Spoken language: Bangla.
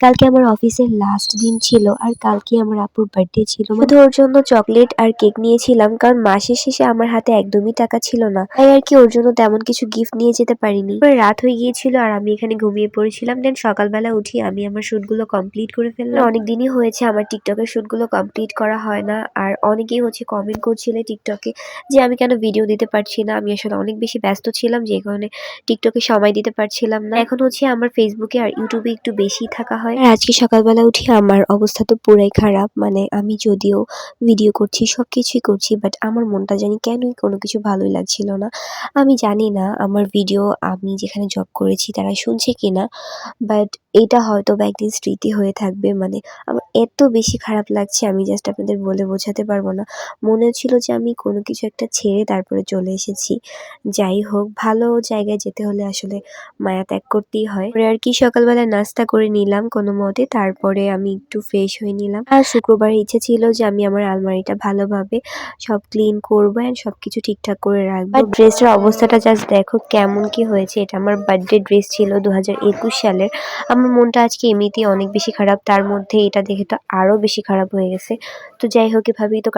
কালকে আমার অফিসের লাস্ট দিন ছিল আর কালকে আমার আপুর বার্থডে ছিল। শুধু ওর জন্য চকলেট আর কেক নিয়েছিলাম, কারণ মাসের শেষে আমার হাতে একদমই টাকা ছিল না, তাই আর কি ওর জন্য তেমন কিছু গিফট নিয়ে যেতে পারিনি। রাত হয়ে গিয়েছিল আর আমি এখানে ঘুমিয়ে পড়েছিলাম। দেন সকালবেলা উঠি আমি আমার শুটগুলো কমপ্লিট করে ফেললাম। অনেক দিনই হয়েছে আমার টিকটকের শুটগুলো কমপ্লিট করা হয় না, আর অনেকেই কমেন্ট করছিলে টিকটকে যে আমি কেন ভিডিও দিতে পারছি না। আমি আসলে অনেক বেশি ব্যস্ত ছিলাম, যে কারণে টিকটকে সময় দিতে পারছিলাম না। এখন আমার ফেসবুকে আর ইউটিউবে একটু বেশি থাকা হয়। আর আজকে সকালবেলা উঠে আমার অবস্থা তো পুরাই খারাপ। মানে আমি যদিও ভিডিও করছি, সবকিছুই করছি, বাট আমার মনটা জানি কেনই কোনো কিছু ভালোই লাগছিল না। আমি জানি না আমার ভিডিও আমি যেখানে জব করেছি তারা শুনছে কিনা, বাট এটা হয়তো বা একদিন স্মৃতি হয়ে থাকবে। মানে আমার এত বেশি খারাপ লাগছে, আমি জাস্ট আপনাদের বলে বোঝাতে পারবো না। মনে হচ্ছিল যে আমি কোনো কিছু একটা ছেড়ে তারপরে চলে এসেছি। যাই হোক, ভালো জায়গায় যেতে হলে আসলে মায়া ত্যাগ করতেই হয়। পরে আর কি সকালবেলা নাস্তা করে নিলাম কোনো মতে, তারপরে আমি একটু ফ্রেশ হয়ে নিলাম। আর শুক্রবারে ইচ্ছে ছিল যে আমি আমার আলমারিটা ভালোভাবে সব ক্লিন করবো এন্ড সবকিছু ঠিকঠাক করে রাখবো। আর ড্রেসটার অবস্থাটা জাস্ট দেখো কেমন কি হয়েছে। এটা আমার বার্থডে ড্রেস ছিল 2021 সালের। আমার মনটা আজকে এমনিতেই অনেক বেশি খারাপ, তার মধ্যে এটা দেখে তো আরো বেশি খারাপ হয়ে গেছে। তো যাই হোক, এভাবেই তো